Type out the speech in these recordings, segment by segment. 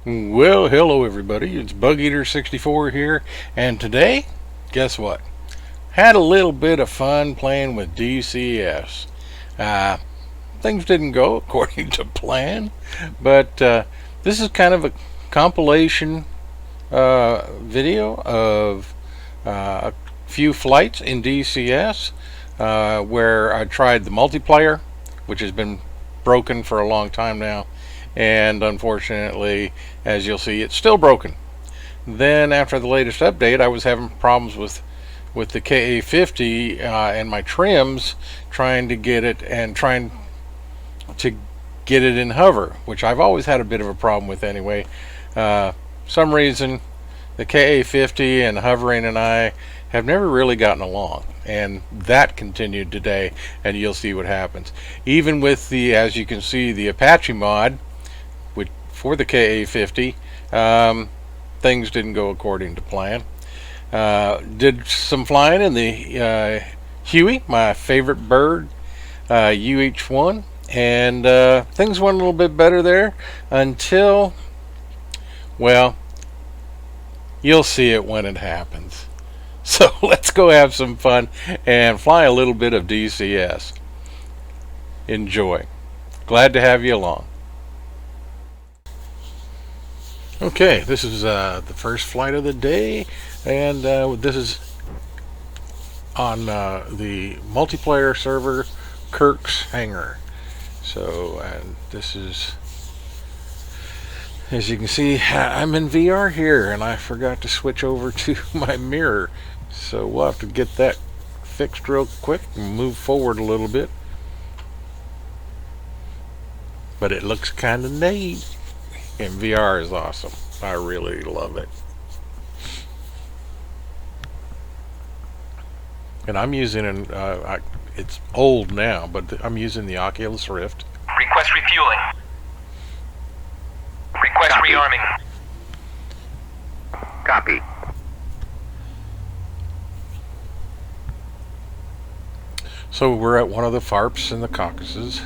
Well, hello everybody. It's Bug Eater 64 here, and today, guess what? Had a little bit of fun playing with DCS. Uh, Things didn't go according to plan, but this is kind of a compilation video of a few flights in DCS where I tried the multiplayer, which has been broken for a long time now, and unfortunately, as you'll see, it's still broken. Then after the latest update, I was having problems with the KA50 and my trims, trying to get it in hover, which I've always had a bit of a problem with anyway. Some reason the KA50 and hovering and I have never really gotten along, and that continued today, and you'll see what happens. Even with the, as you can see, the Apache mod for the KA50, things didn't go according to plan. Did some flying in the HUEY, my favorite bird, UH1, and things went a little bit better there until, well, you'll see it when it happens. So let's go have some fun and fly a little bit of DCS. Enjoy. Glad to have you along. Okay, this is the first flight of the day, and this is on the multiplayer server Kirk's Hangar. So this is, as you can see, I'm in VR here, and I forgot to switch over to my mirror, so we'll have to get that fixed real quick and move forward a little bit. But it looks kind of neat. And VR is awesome. I really love it. And I'm using it's old now, but I'm using the Oculus Rift. Request refueling. Request Copy. rearming. Copy. So we're at one of the FARPs in the Caucasus.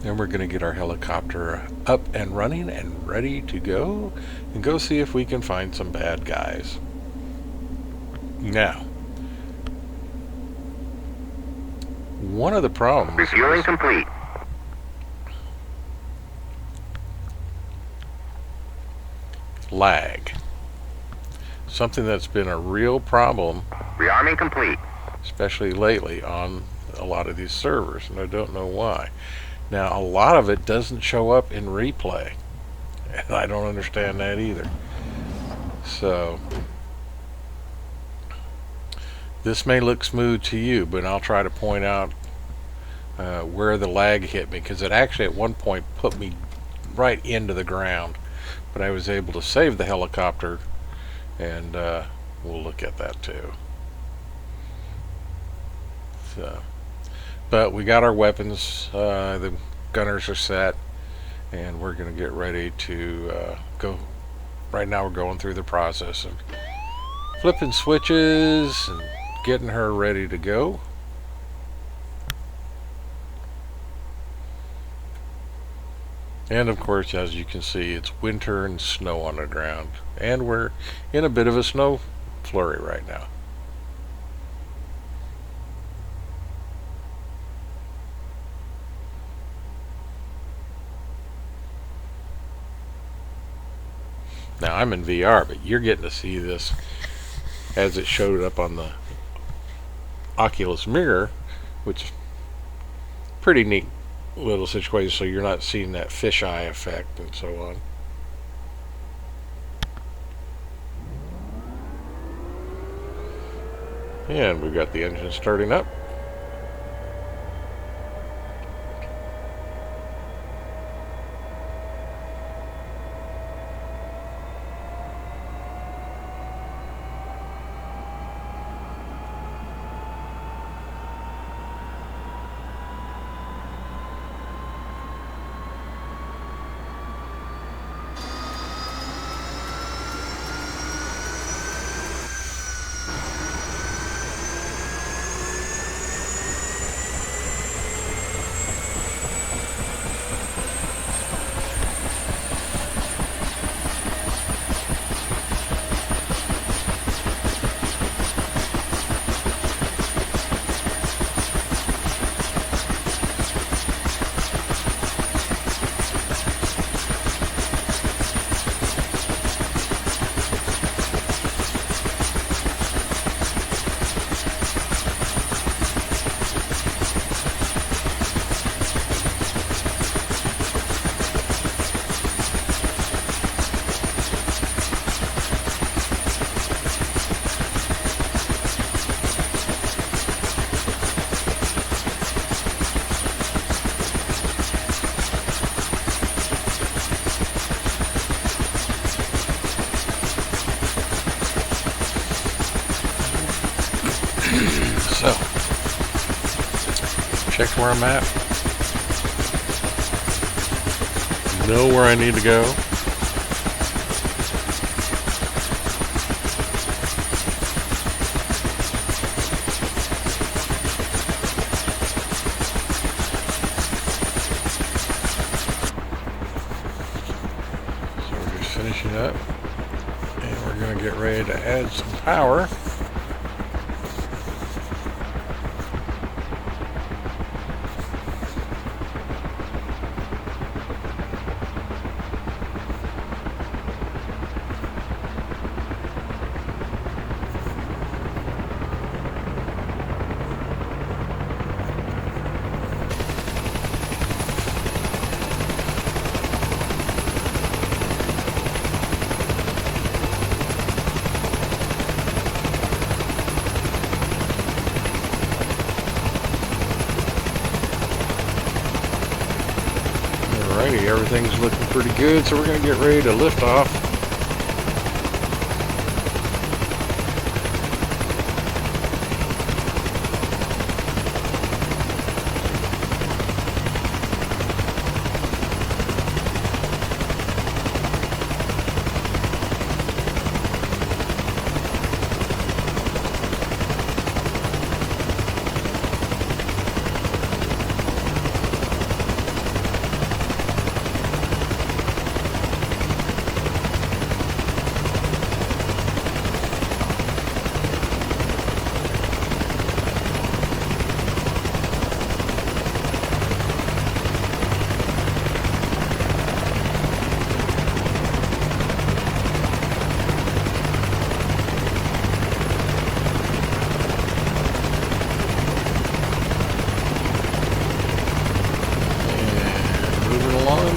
And we're going to get our helicopter up and running and ready to go, and go see if we can find some bad guys. Now, one of the problems Refueling is complete. lag. Something that's been a real problem, Rearming complete. especially lately on a lot of these servers, and I don't know why. Now, a lot of it doesn't show up in replay, and I don't understand that either. So, this may look smooth to you, but I'll try to point out where the lag hit me, because it actually at one point put me right into the ground, but I was able to save the helicopter, and we'll look at that too. So, but we got our weapons, the gunners are set, and we're going to get ready to go. Right now we're going through the process of flipping switches and getting her ready to go. And of course, as you can see, it's winter and snow on the ground, and we're in a bit of a snow flurry right now. Now, I'm in VR, but you're getting to see this as it showed up on the Oculus mirror, which is pretty neat little situation, so you're not seeing that fisheye effect and so on. And we've got the engine starting up. checked where I'm at. Know where I need to go. So we're just finishing up, and we're going to get ready to add some power. Alrighty, everything's looking pretty good, so we're going to get ready to lift off.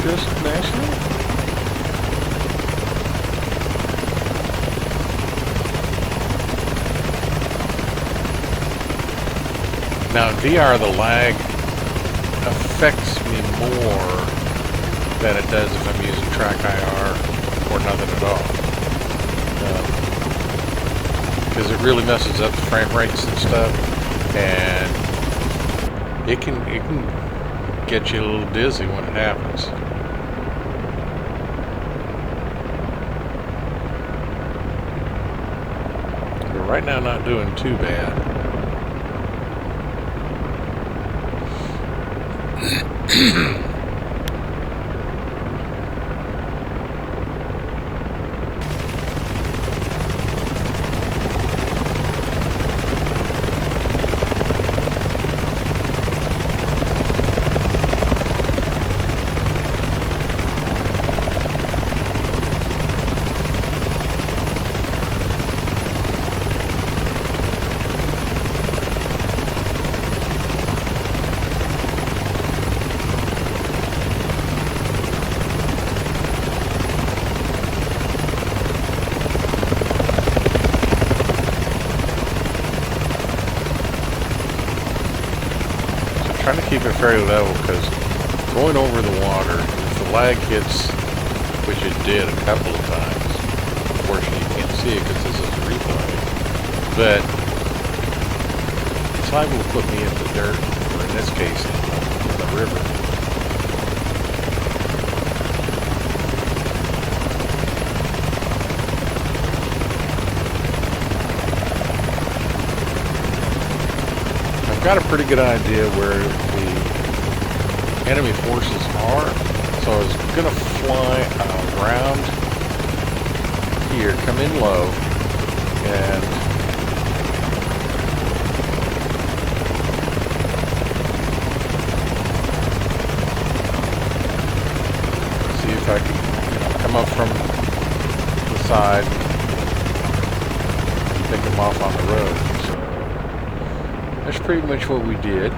Just nicely. Now in VR, the lag affects me more than it does if I'm using TRAK IR or nothing at all, because it really messes up the frame rates and stuff, and it can get you a little dizzy when it happens. But right now, not doing too bad. Trying to keep it fairly level, because going over the water, if the lag hits, which it did a couple of times, unfortunately you can't see it because this is a replay, but it's liable to put me in the dirt, or in this case, in the river. Got a pretty good idea where the enemy forces are, so I was gonna fly around here, come in low, and see if I can come up from the side and pick them off on the road. That's pretty much what we did.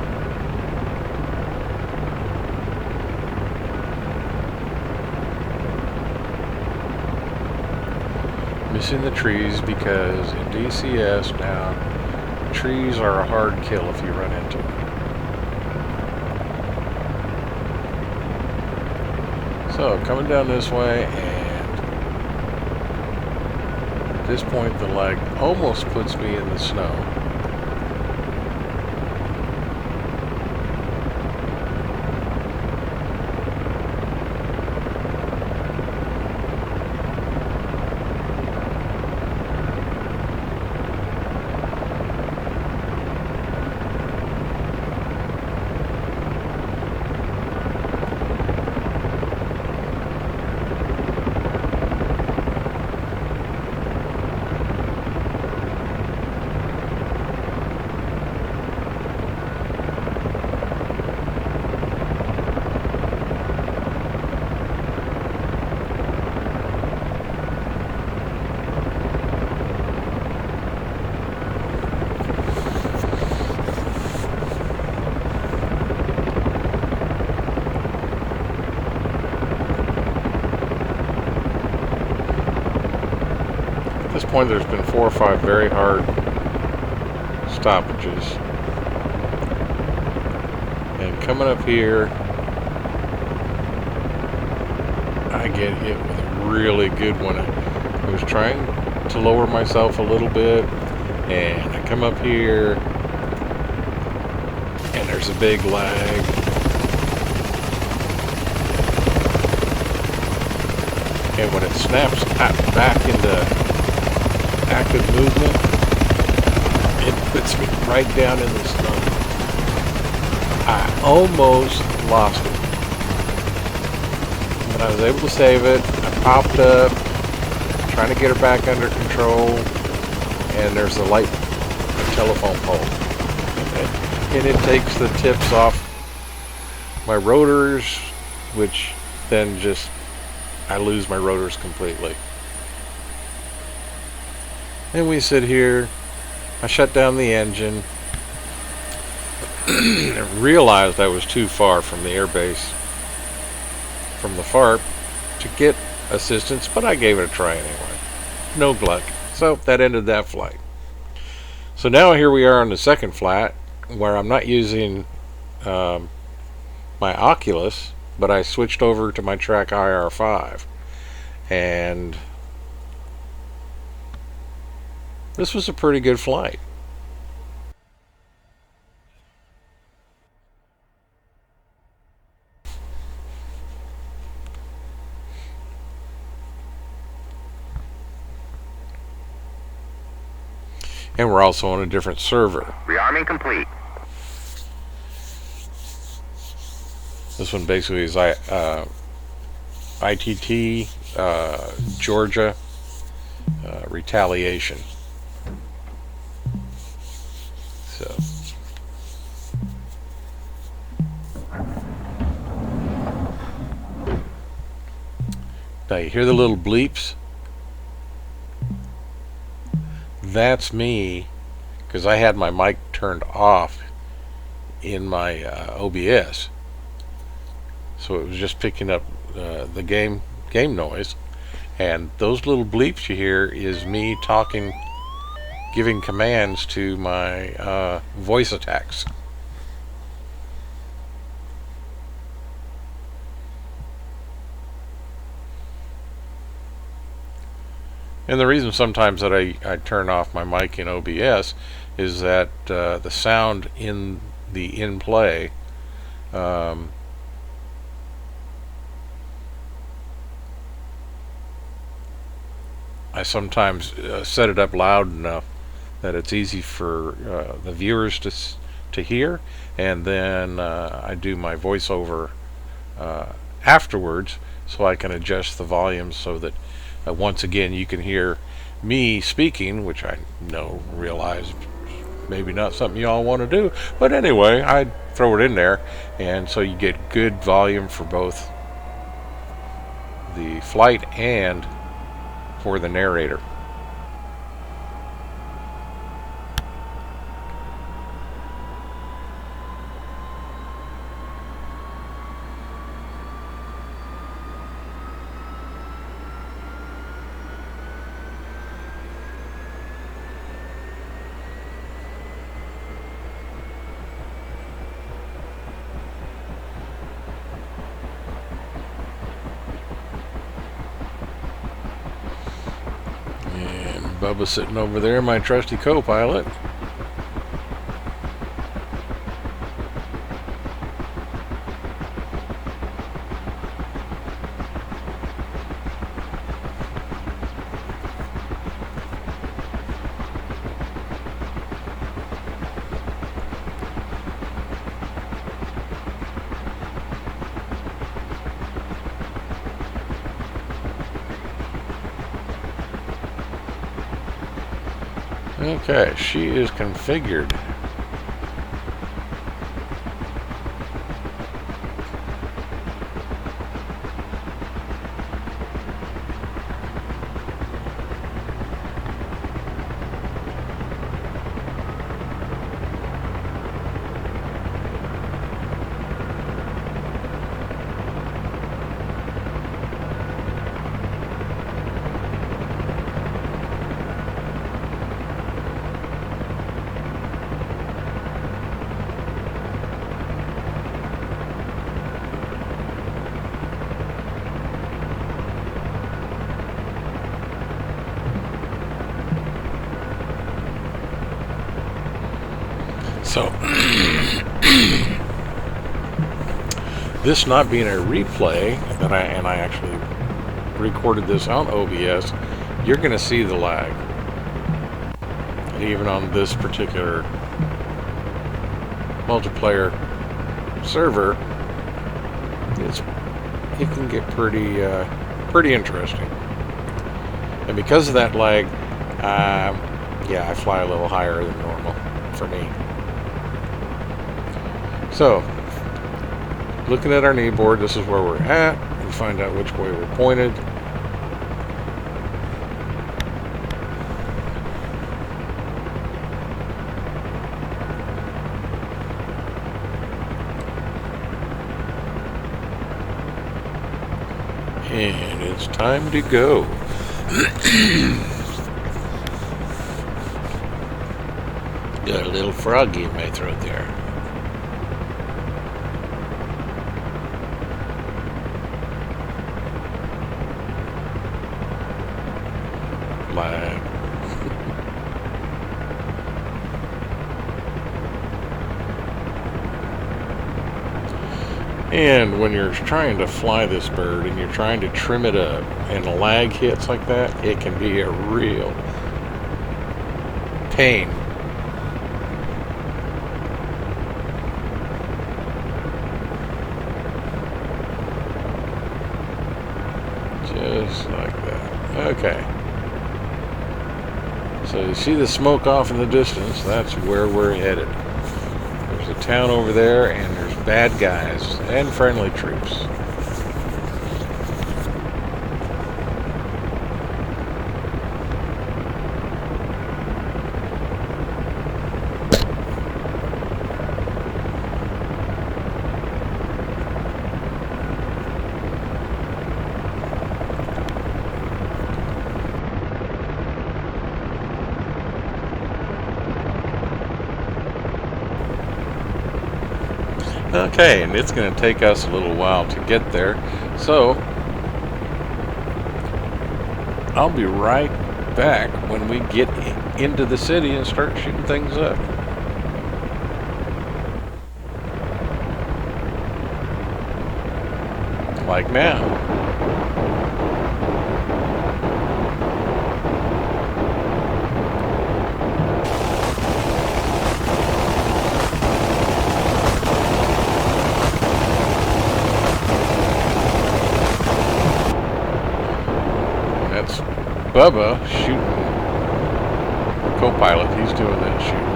Missing the trees, because in DCS now, trees are a hard kill if you run into them. So, coming down this way, and at this point the lag almost puts me in the snow. point, there's been 4 or 5 very hard stoppages. And coming up here, I get hit with a really good one. I was trying to lower myself a little bit, and I come up here, and there's a big lag. And when it snaps back into active movement, it puts me right down in the snow. I almost lost it. But I was able to save it. I popped up, trying to get her back under control, and there's the light, the telephone pole. And it takes the tips off my rotors, which then just, I lose my rotors completely. And we sit here, I shut down the engine, and realized I was too far from the airbase, from the FARP, to get assistance, but I gave it a try anyway. No luck. So that ended that flight. So now here we are on the second flat, where I'm not using my Oculus, but I switched over to my TRAK IR5, and this was a pretty good flight. And we're also on a different server. Rearming complete. This one basically is ITT, Georgia, retaliation. So. Now you hear the little bleeps? That's me, because I had my mic turned off in my OBS. So it was just picking up the game noise, and those little bleeps you hear is me talking, giving commands to my voice attacks. And the reason sometimes that I turn off my mic in OBS is that the sound in the in-play I sometimes set it up loud enough that it's easy for the viewers to hear, and then I do my voiceover afterwards, so I can adjust the volume so that once again you can hear me speaking, which I realize maybe not something you all want to do, but anyway, I throw it in there, and so you get good volume for both the flight and for the narrator. Bubba's sitting over there, my trusty co-pilot. Okay, she is configured. So this not being a replay that I actually recorded this on OBS, you're going to see the lag. And even on this particular multiplayer server, it can get pretty interesting. And because of that lag, yeah, I fly a little higher than normal for me. So, looking at our knee board, this is where we're at. We find out which way we're pointed. And it's time to go. Got a little froggy in my throat there. Lag. And when you're trying to fly this bird and you're trying to trim it up and the lag hits like that, it can be a real pain. Just like that. Okay. So you see the smoke off in the distance, that's where we're headed. There's a town over there, and there's bad guys and friendly troops. Okay, and it's going to take us a little while to get there, so I'll be right back when we get into the city and start shooting things up. Like now. Bubba shooting the co-pilot. He's doing that shooting.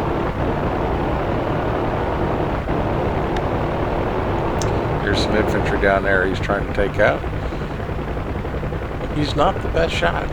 Here's some infantry down there he's trying to take out. He's not the best shot.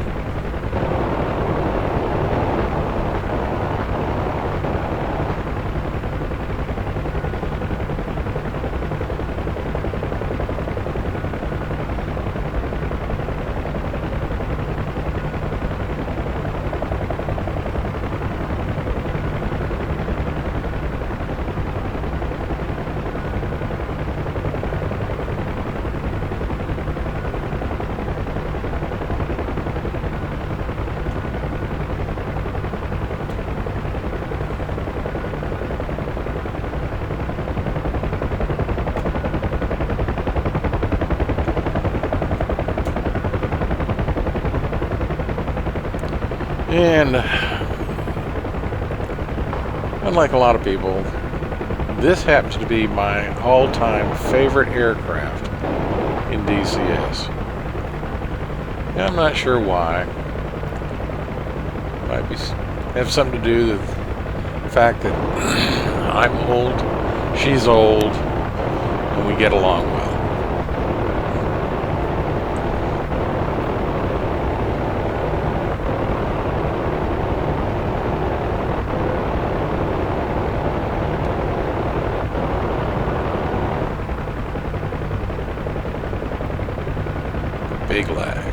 And unlike a lot of people, this happens to be my all-time favorite aircraft in DCS. And I'm not sure why. Might have something to do with the fact that I'm old, she's old, and we get along well. Big lag.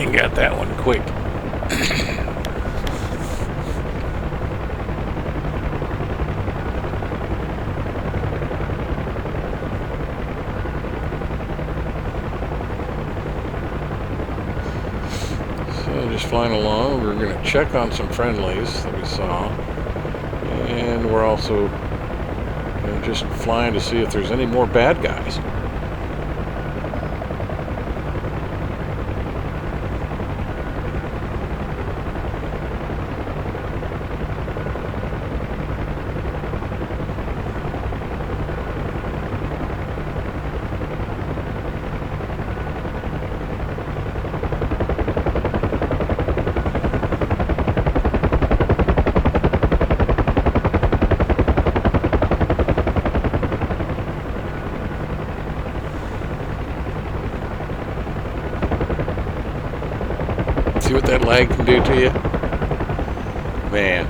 and got that one quick. So just flying along, we're going to check on some friendlies that we saw. And we're also just flying to see if there's any more bad guys. See what that lag can do to you? Man.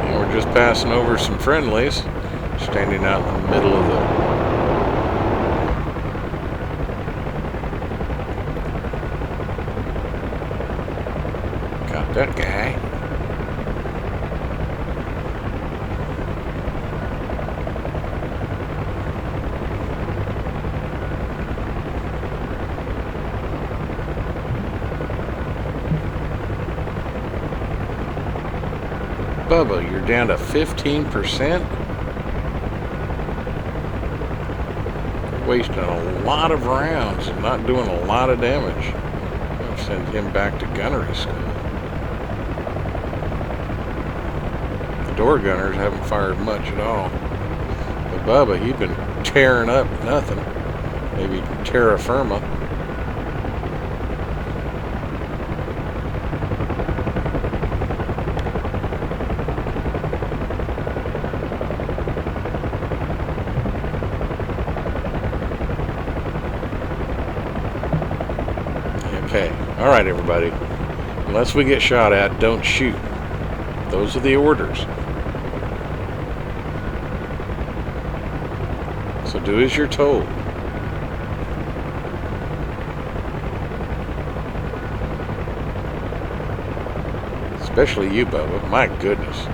And we're just passing over some friendlies, standing out in the middle of the that guy. Bubba, you're down to 15%. You're wasting a lot of rounds and not doing a lot of damage. I'll send him back to gunnery school. Door gunners haven't fired much at all. But Bubba, he's been tearing up nothing. Maybe terra firma. Okay, all right, everybody. Unless we get shot at, don't shoot. Those are the orders. So do as you're told. Especially you, Bubba. My goodness.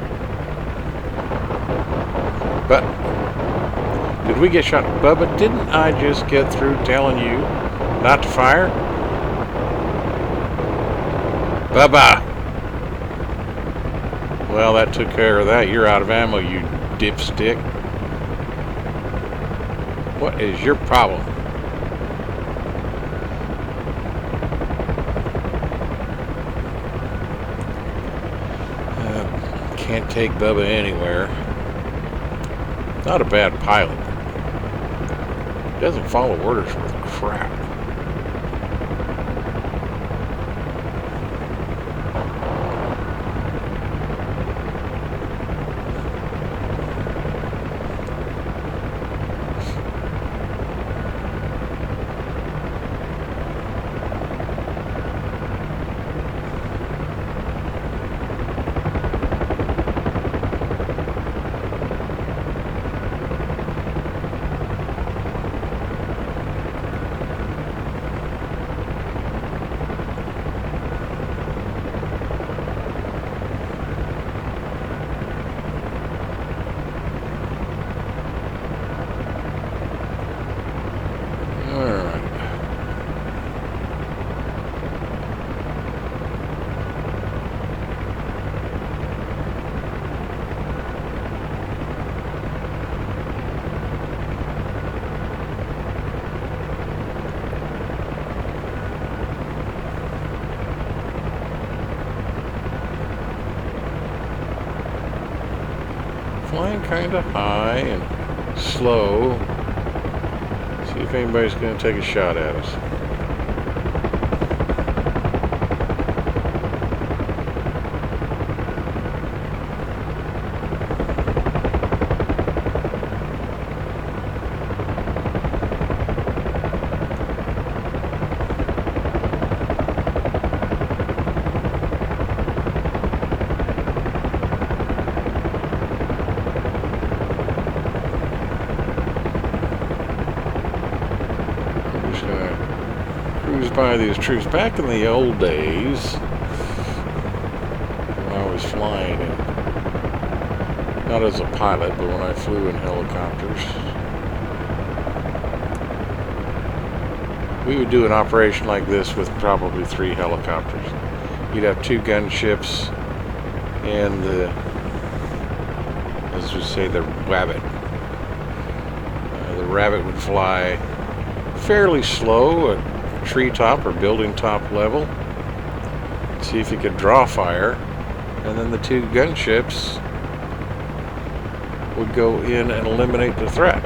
But, did we get shot? Bubba, didn't I just get through telling you not to fire? Bubba! Well, that took care of that. You're out of ammo, you dipstick. What is your problem? Can't take Bubba anywhere. Not a bad pilot. Doesn't follow orders worth crap. Flying kind of high and slow. See if anybody's going to take a shot at us. by these troops. Back in the old days, when I was flying, not as a pilot, but when I flew in helicopters, we would do an operation like this with probably 3 helicopters. You'd have 2 gunships and let's just say the Rabbit. The Rabbit would fly fairly slow at treetop or building top level. See if you could draw fire, and then the 2 gunships would go in and eliminate the threat.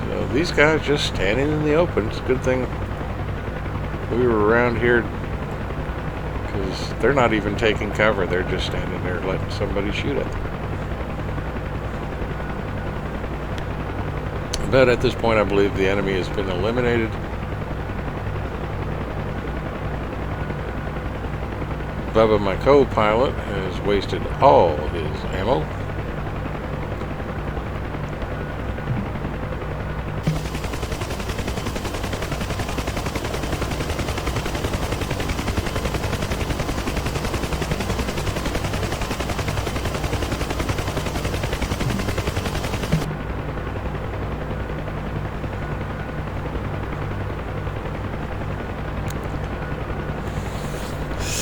So these guys just standing in the open. It's a good thing we were around here, because they're not even taking cover. They're just standing there letting somebody shoot at them. But at this point, I believe the enemy has been eliminated. Bubba, my co-pilot, has wasted all his ammo.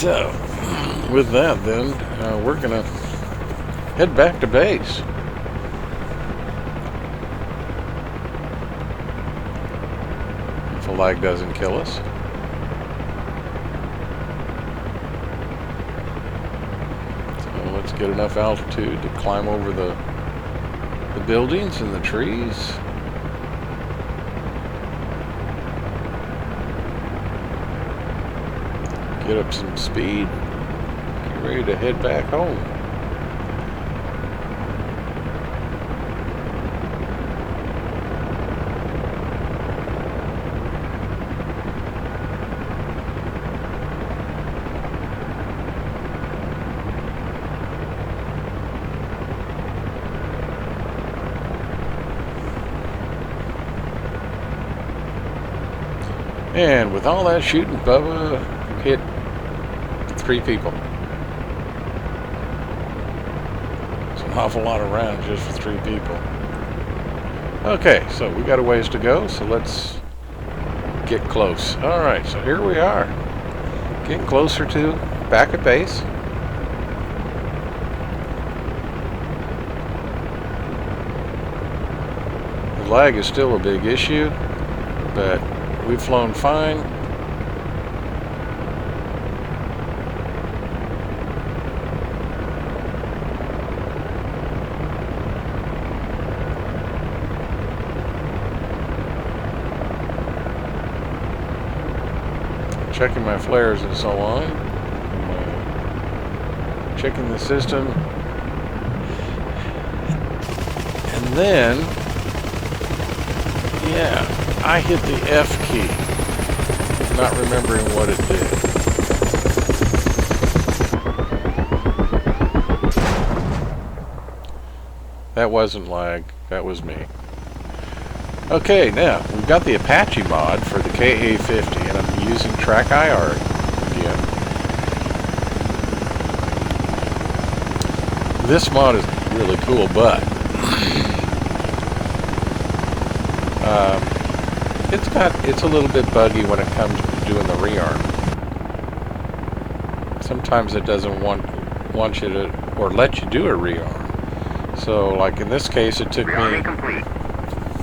So, with that then, we're going to head back to base. If the lag doesn't kill us. So let's get enough altitude to climb over the buildings and the trees. Get up some speed, get ready to head back home. And with all that shooting, Bubba hit 3 people. It's an awful lot of rounds just for 3 people. Okay, so we got a ways to go, so let's get close. Alright, so here we are. Getting closer to back at base. The lag is still a big issue, but we've flown fine. Checking my flares and so on. Checking the system. And then, yeah, I hit the F key, not remembering what it did. That wasn't lag, that was me. Okay, now, we've got the Apache mod for the KA-50, and I'm using TRAK IR again. This mod is really cool, but it's a little bit buggy when it comes to doing the rearm. Sometimes it doesn't want you to, or let you do a rearm. So, like in this case, it took me... Complete.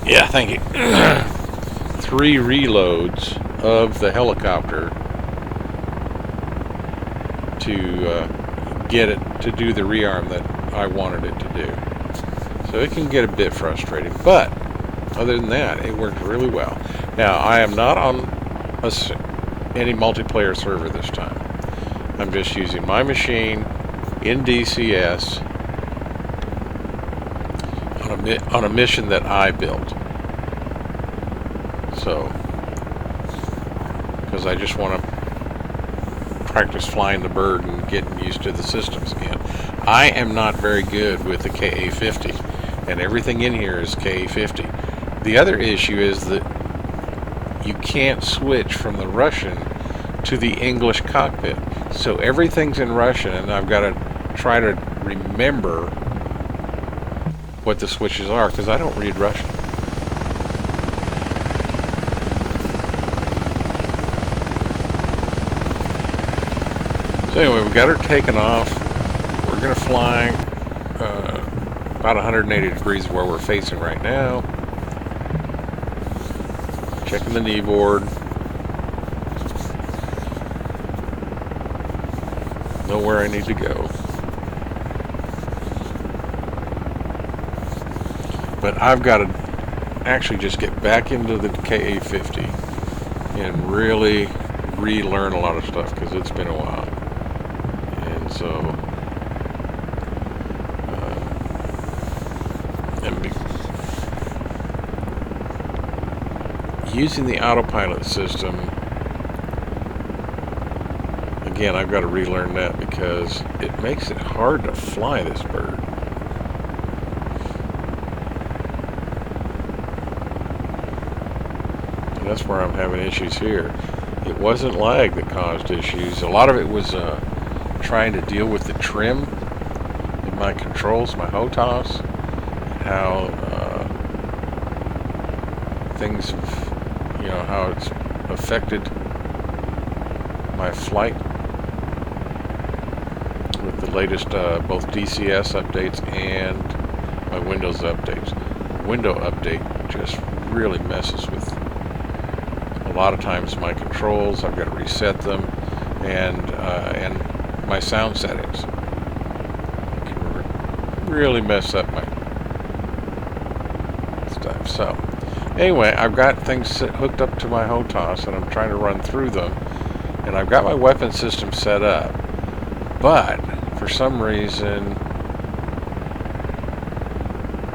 Yeah, thank you. 3 reloads of the helicopter to get it to do the rearm that I wanted it to do. So it can get a bit frustrating, but other than that, it worked really well. Now, I am not on any multiplayer server this time. I'm just using my machine in DCS on a mission that I built. So, because I just want to practice flying the bird and getting used to the systems again. I am not very good with the KA-50, and everything in here is KA-50. The other issue is that you can't switch from the Russian to the English cockpit. So everything's in Russian, and I've got to try to remember what the switches are, because I don't read Russian. So anyway, we've got her taken off. We're going to fly about 180 degrees where we're facing right now. Checking the knee board. Know where I need to go. But I've got to actually just get back into the KA-50 and really relearn a lot of stuff, because it's been a while. And so using the autopilot system, again, I've got to relearn that, because it makes it hard to fly this bird. And that's where I'm having issues here. It wasn't lag that caused issues. A lot of it was trying to deal with the trim in my controls, my HOTAS, how things have, how it's affected my flight with the latest both DCS updates and my Windows updates. Window update just really messes with a lot of times my controls. I've got to reset them, and my sound settings. It can really mess up my stuff. So anyway, I've got things hooked up to my HOTAS, and I'm trying to run through them, and I've got my weapon system set up, but for some reason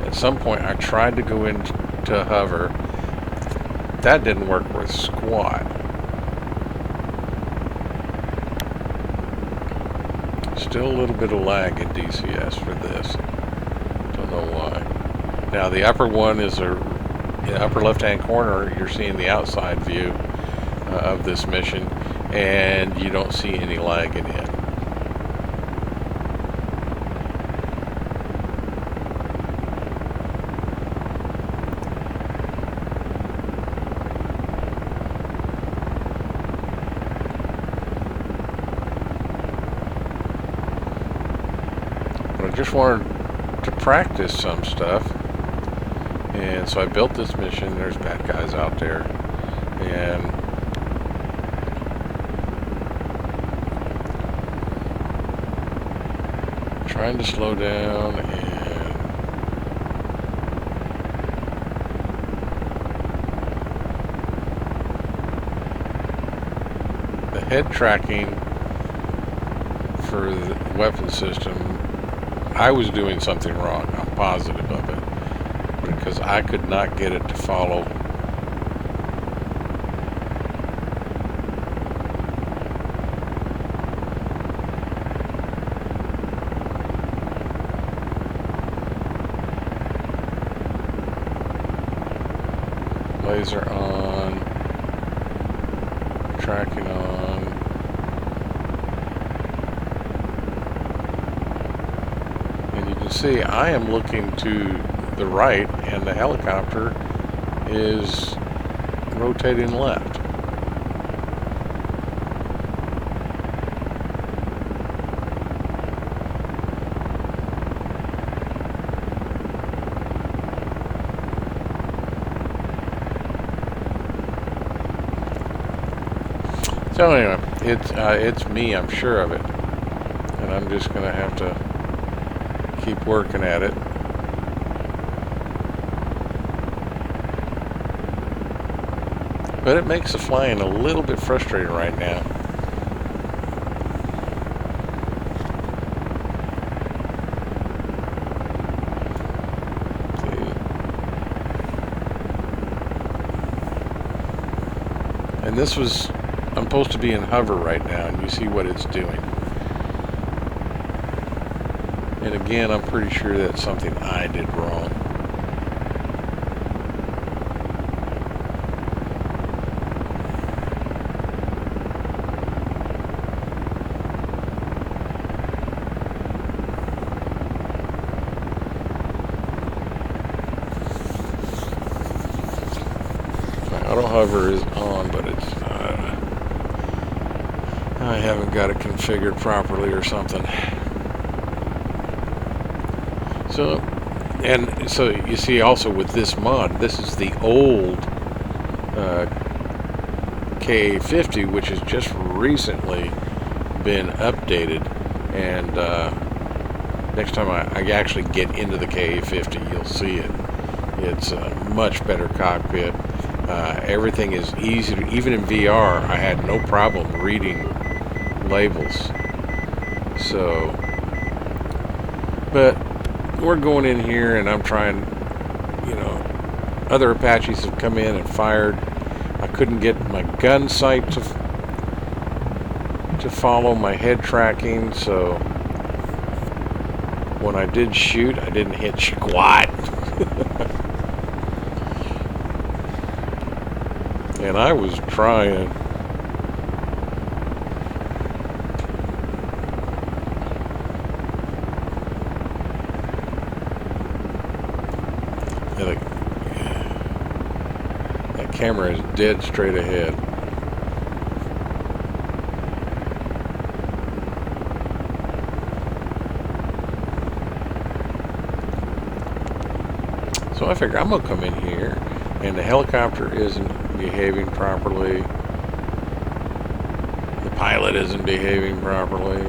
at some point I tried to go into hover. That didn't work worth squat. Still a little bit of lag in DCS for this. Don't know why. Now the upper one is in the upper left-hand corner. You're seeing the outside view of this mission, and you don't see any lagging in. I just wanted to practice some stuff, and so I built this mission. There's bad guys out there, and trying to slow down, and the head tracking for the weapon system, I was doing something wrong. I'm positive of it, because I could not get it to follow laser on, tracking on. See, I am looking to the right, and the helicopter is rotating left. So anyway, it's me, I'm sure of it, and I'm just going to have to keep working at it. But it makes the flying a little bit frustrating right now. And this was I'm supposed to be in hover right now, and you see what it's doing. And again, I'm pretty sure that's something I did wrong. Auto hover is on, but it's I haven't got it configured properly or something. So you see also with this mod, this is the old KA50, which has just recently been updated. And next time I actually get into the KA50, you'll see it. It's a much better cockpit. Everything is easy to, even in VR, I had no problem reading labels. So, but we're going in here and I'm trying, you know, other Apaches have come in and fired. I couldn't get my gun sight to follow my head tracking, so when I did shoot, I didn't hit squat. And I was trying. That camera is dead straight ahead. So I figure I'm gonna come in here, and the helicopter isn't behaving properly. The pilot isn't behaving properly.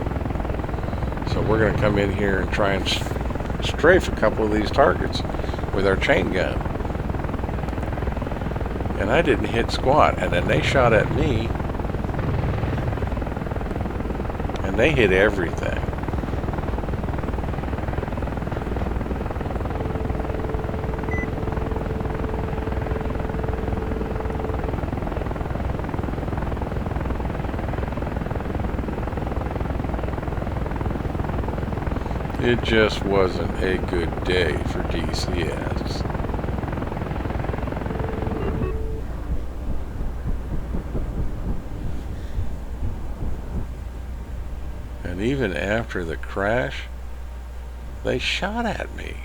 So we're going to come in here and try and strafe a couple of these targets with our chain gun. And I didn't hit squat, and then they shot at me and they hit everything. It just wasn't a good day for DCS. And even after the crash, they shot at me.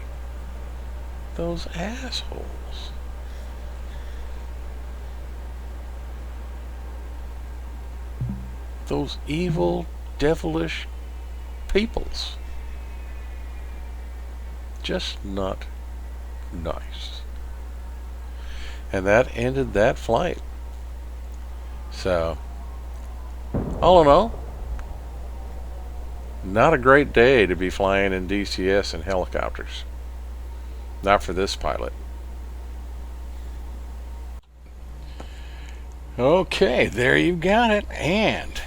Those assholes. Those evil, devilish peoples. Just not nice. And that ended that flight. So, all in all, not a great day to be flying in DCS and helicopters. Not for this pilot. Okay, there you got it. And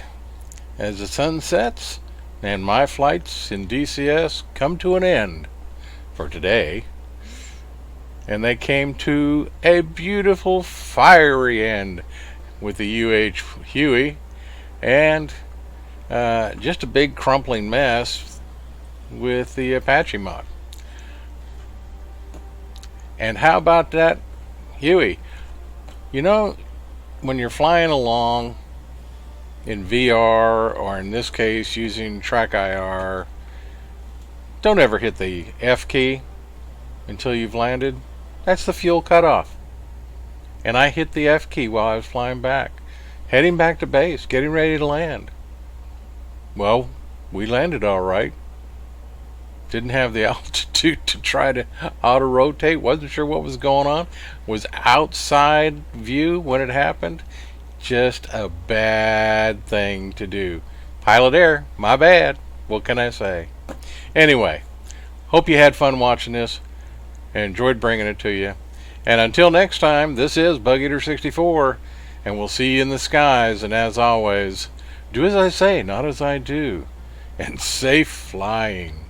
as the sun sets and my flights in DCS come to an end for today, and they came to a beautiful fiery end with the HUEY and just a big crumpling mess with the Apache mod. And how about that HUEY? You know, when you're flying along in VR, or in this case using TRAK IR, don't ever hit the F key until you've landed. That's the fuel cutoff. And I hit the F key while I was flying back, heading back to base, getting ready to land. Well, we landed all right. Didn't have the altitude to try to auto-rotate. Wasn't sure what was going on. Was outside view when it happened. Just a bad thing to do. Pilot error, my bad. What can I say? Anyway, hope you had fun watching this and enjoyed bringing it to you. And until next time, this is BugEater64, and we'll see you in the skies. And as always, do as I say, not as I do. And safe flying.